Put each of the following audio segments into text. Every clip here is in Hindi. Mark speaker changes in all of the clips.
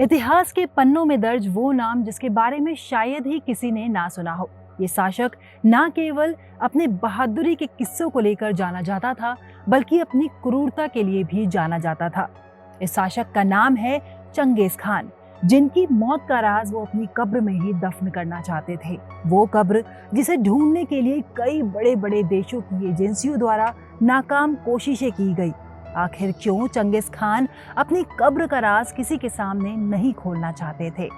Speaker 1: इतिहास के पन्नों में दर्ज वो नाम जिसके बारे में शायद ही किसी ने ना सुना हो। ये शासक ना केवल अपने बहादुरी के किस्सों को लेकर जाना जाता था, बल्कि अपनी क्रूरता के लिए भी जाना जाता था। इस शासक का नाम है चंगेज खान, जिनकी मौत का राज वो अपनी कब्र में ही दफन करना चाहते थे। वो कब्र जिसे ढूंढने के लिए कई बड़े बड़े देशों की एजेंसियों द्वारा नाकाम कोशिशें की गई। आखिर क्यों चंगेज खान अपनी कब्र का राज किसी के सामने नहीं खोलना चाहते थे?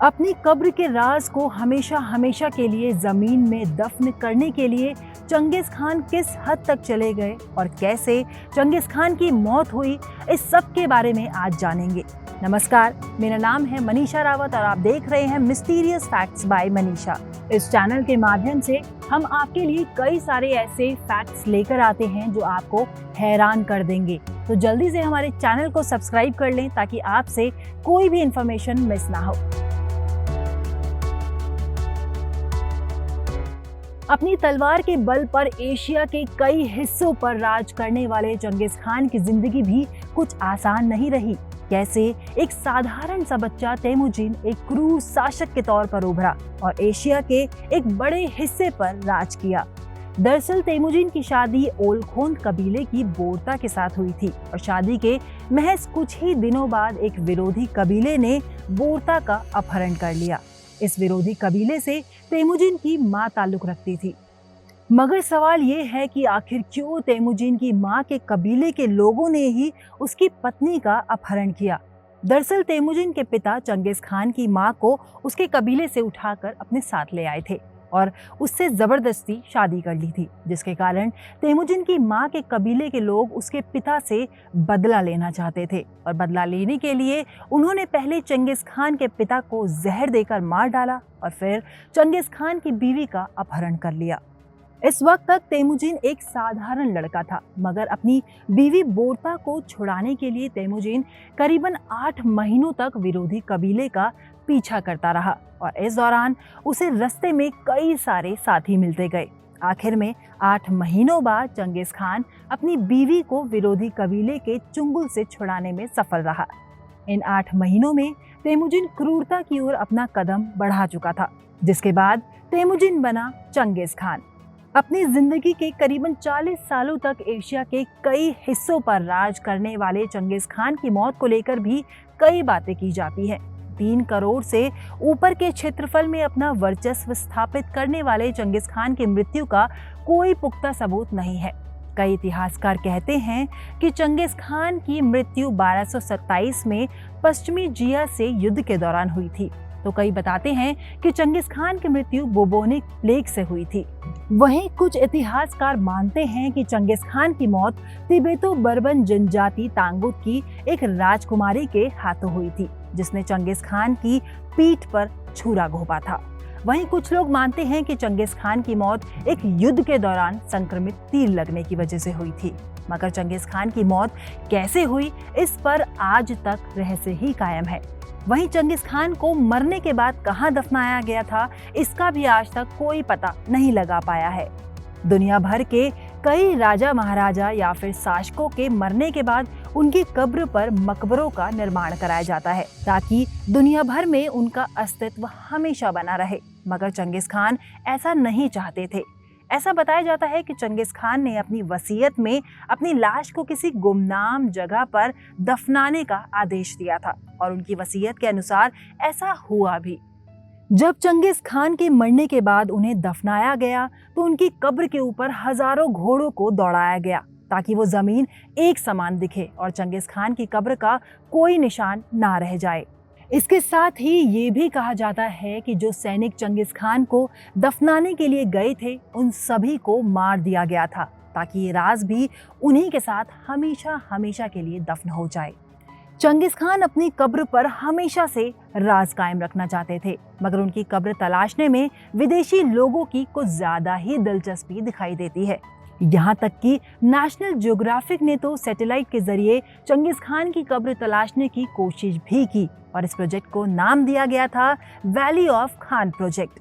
Speaker 1: अपनी कब्र के राज को हमेशा हमेशा के लिए जमीन में दफन करने के लिए चंगेज खान किस हद तक चले गए और कैसे चंगेज खान की मौत हुई, इस सब के बारे में आज जानेंगे। नमस्कार, मेरा नाम है मनीषा रावत और आप देख रहे हैं मिस्टीरियस फैक्ट्स बाय मनीषा। इस चैनल के माध्यम से हम आपके लिए कई सारे ऐसे फैक्ट्स लेकर आते हैं जो आपको हैरान कर देंगे। तो जल्दी से हमारे चैनल को सब्सक्राइब कर लें ताकि आपसे कोई भी इंफॉर्मेशन मिस ना हो। अपनी तलवार के बल पर एशिया के कई हिस्सों पर राज करने वाले चंगेज खान की जिंदगी भी कुछ आसान नहीं रही। कैसे एक साधारण सा बच्चा तेमुजिन एक क्रूर शासक के तौर पर उभरा और एशिया के एक बड़े हिस्से पर राज किया। दरअसल तेमुजिन की शादी ओलखोंद कबीले की बोरता के साथ हुई थी और शादी के महज कुछ ही दिनों बाद एक विरोधी कबीले ने बोरता का अपहरण कर लिया। इस विरोधी कबीले से तेमुजिन की मां ताल्लुक रखती थी। मगर सवाल ये है कि आखिर क्यों तेमुजिन की मां के कबीले के लोगों ने ही उसकी पत्नी का अपहरण किया? दरअसल तेमुजिन के पिता चंगेज खान की मां को उसके कबीले से उठाकर अपने साथ ले आए थे और उससे जबरदस्ती शादी कर ली थी, जिसके कारण तेमुजिन की मां के कबीले के लोग उसके पिता से बदला लेना चाहते थे और बदला लेने के लिए उन्होंने पहले चंगेज खान के पिता को जहर देकर मार डाला और फिर चंगेज खान की बीवी का अपहरण कर लिया। इस वक्त तक तेमुजिन एक साधारण लड़का था, मगर अपनी बीवी बोरता को छुड़ाने के लिए तेमुजिन करीबन 8 महीनों तक विरोधी कबीले का पीछा करता रहा और इस दौरान उसे रास्ते में कई सारे साथी मिलते गए। आखिर में 8 महीनों बाद चंगेज खान अपनी बीवी को विरोधी कबीले के चुंगल से छुड़ाने में सफल रहा। इन 8 महीनों में तेमुजिन क्रूरता की ओर अपना कदम बढ़ा चुका था, जिसके बाद तेमुजिन बना चंगेज खान। अपनी जिंदगी के करीबन 40 सालों तक एशिया के कई हिस्सों पर राज करने वाले चंगेज खान की मौत को लेकर भी कई बातें की जाती हैं। 3 करोड़ से ऊपर के क्षेत्रफल में अपना वर्चस्व स्थापित करने वाले चंगेज खान की मृत्यु का कोई पुख्ता सबूत नहीं है। कई इतिहासकार कहते हैं कि चंगेज खान की मृत्यु 1227 में पश्चिमी जिया से युद्ध के दौरान हुई थी, तो कई बताते हैं कि चंगेज खान की मृत्यु बुबोनिक प्लेग से हुई थी। वहीं कुछ इतिहासकार मानते हैं कि चंगेज खान की मौत तिब्बतो बर्मन जनजाति तांगुत की एक राजकुमारी के हाथों हुई थी, जिसने चंगेज खान की पीठ पर छुरा घोंपा था। वहीं कुछ लोग मानते हैं कि चंगेज खान की मौत एक युद्ध के दौरान संक्रमित तीर लगने की वजह से हुई थी। मगर चंगेज खान की मौत कैसे हुई, इस पर आज तक रहस्य ही कायम है। वहीं चंगेज खान को मरने के बाद कहां दफनाया गया था, इसका भी आज तक कोई पता नहीं लगा पाया है। दुनिया भर के कई राजा महाराजा या फिर शासकों के मरने के बाद उनकी कब्र पर मकबरों का निर्माण कराया जाता है ताकि दुनिया भर में उनका अस्तित्व हमेशा बना रहे। मगर चंगेज खान ऐसा नहीं चाहते थे। ऐसा बताया जाता है कि चंगेज खान ने अपनी वसीयत में अपनी लाश को किसी गुमनाम जगह पर दफनाने का आदेश दिया था और उनकी वसीयत के अनुसार ऐसा हुआ भी। जब चंगेज खान के मरने के बाद उन्हें दफनाया गया तो उनकी कब्र के ऊपर हजारों घोड़ों को दौड़ाया गया ताकि वो जमीन एक समान दिखे और चंगेज खान की कब्र का कोई निशान ना रह जाए। इसके साथ ही ये भी कहा जाता है कि जो सैनिक चंगेज खान को दफनाने के लिए गए थे, उन सभी को मार दिया गया था ताकि ये राज भी उन्हीं के साथ हमेशा हमेशा के लिए दफन हो जाए। चंगेज खान अपनी कब्र पर हमेशा से राज कायम रखना चाहते थे, मगर उनकी कब्र तलाशने में विदेशी लोगों की कुछ ज्यादा ही दिलचस्पी दिखाई देती है। यहाँ तक कि नेशनल ज्योग्राफिक ने तो सैटेलाइट के जरिए चंगेज खान की कब्र तलाशने की कोशिश भी की और इस प्रोजेक्ट को नाम दिया गया था वैली ऑफ खान प्रोजेक्ट।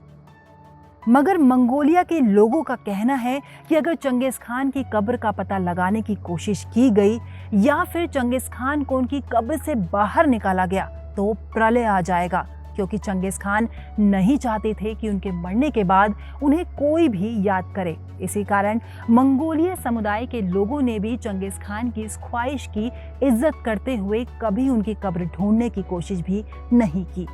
Speaker 1: मगर मंगोलिया के लोगों का कहना है कि अगर चंगेज खान की कब्र का पता लगाने की कोशिश की गई या फिर चंगेज खान को उनकी कब्र से बाहर निकाला गया तो प्रलय आ जाएगा, क्योंकि चंगेज खान नहीं चाहते थे कि उनके मरने के बाद उन्हें कोई भी याद करे। इसी कारण मंगोलिय समुदाय के लोगों ने भी चंगेज खान की इस ख्वाहिश की इज्जत करते हुए कभी उनकी कब्र ढूंढने की कोशिश भी नहीं की।